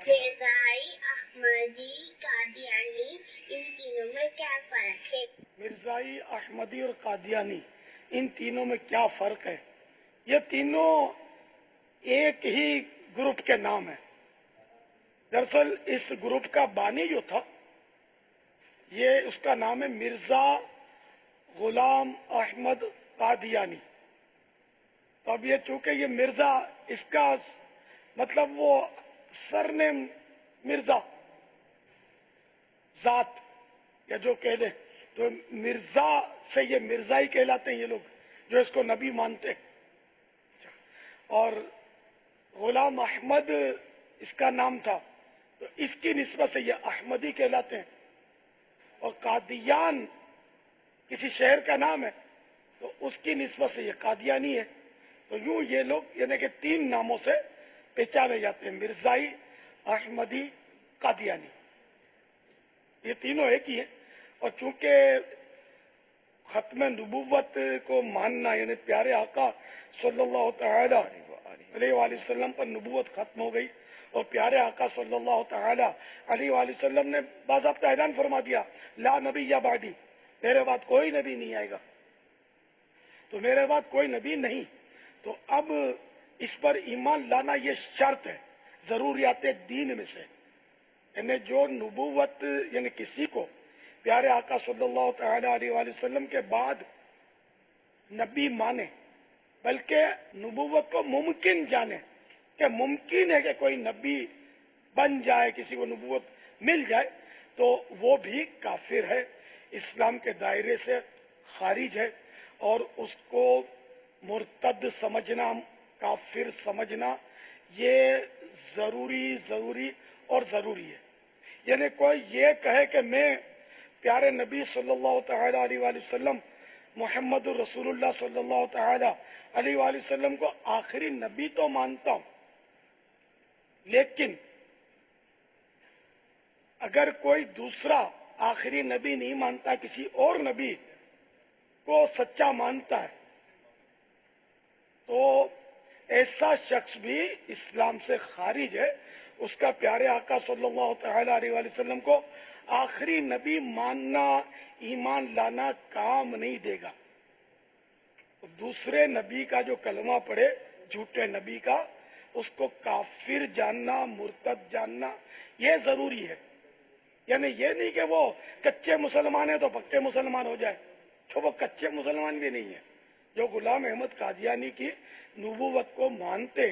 مرزائی، احمدی، قادیانی، ان تینوں میں کیا فرق ہے؟ مرزائی، احمدی اور قادیانی ان تینوں میں کیا فرق ہے؟ یہ تینوں ایک ہی گروپ کے نام ہیں۔ دراصل اس گروپ کا بانی جو تھا یہ اس کا نام ہے مرزا غلام احمد قادیانی۔ تو اب یہ چونکہ یہ مرزا اس کا مطلب وہ سرنیم مرزا ذات یا جو کہہ دیں تو مرزا سے یہ مرزائی کہلاتے ہیں یہ لوگ جو اس کو نبی مانتے ہیں۔ اور غلام احمد اس کا نام تھا تو اس کی نسبت سے یہ احمدی کہلاتے ہیں۔ اور قادیان کسی شہر کا نام ہے تو اس کی نسبت سے یہ قادیانی ہے۔ تو یوں یہ لوگ یعنی کہ تین ناموں سے پہچانے جاتے ہیں، مرزائی، احمدی، قادیانی۔ یہ تینوں ایک ہی ہیں۔ اور چونکہ ختم نبوت کو ماننا یعنی پیارے آقا صلی اللہ تعالی علیہ وآلہ وسلم پر نبوت ختم ہو گئی اور پیارے آقا صلی اللہ تعالی علیہ وآلہ وسلم نے باضابطہ اعلان فرما دیا لا نبی یا بعدی، میرے بعد کوئی نبی نہیں آئے گا، تو میرے بعد کوئی نبی نہیں، تو اب اس پر ایمان لانا یہ شرط ہے ضروریات دین میں سے۔ یعنی جو نبوت یعنی کسی کو پیارے آقا صلی اللہ تعالی علیہ وآلہ وسلم کے بعد نبی مانے بلکہ نبوت کو ممکن جانے کہ ممکن ہے کہ کوئی نبی بن جائے، کسی کو نبوت مل جائے، تو وہ بھی کافر ہے، اسلام کے دائرے سے خارج ہے، اور اس کو مرتد سمجھنا، کافر سمجھنا یہ ضروری اور ضروری ہے۔ یعنی کوئی یہ کہے کہ میں پیارے نبی صلی اللہ تعالی علیہ وآلہ وسلم محمد الرسول اللہ صلی اللہ تعالی علیہ وآلہ وسلم کو آخری نبی تو مانتا ہوں، لیکن اگر کوئی دوسرا آخری نبی نہیں مانتا، کسی اور نبی کو سچا مانتا ہے، تو ایسا شخص بھی اسلام سے خارج ہے، اس کا پیارے آقا صلی اللہ تعالی علیہ وآلہ وسلم کو آخری نبی ماننا، ایمان لانا کام نہیں دے گا۔ دوسرے نبی کا جو کلمہ پڑھے، جھوٹے نبی کا، اس کو کافر جاننا، مرتد جاننا یہ ضروری ہے۔ یعنی یہ نہیں کہ وہ کچے مسلمان ہیں تو پکے مسلمان ہو جائے، تو وہ کچے مسلمان بھی نہیں ہیں۔ جو غلام احمد قادیانی کی نبوت کو مانتے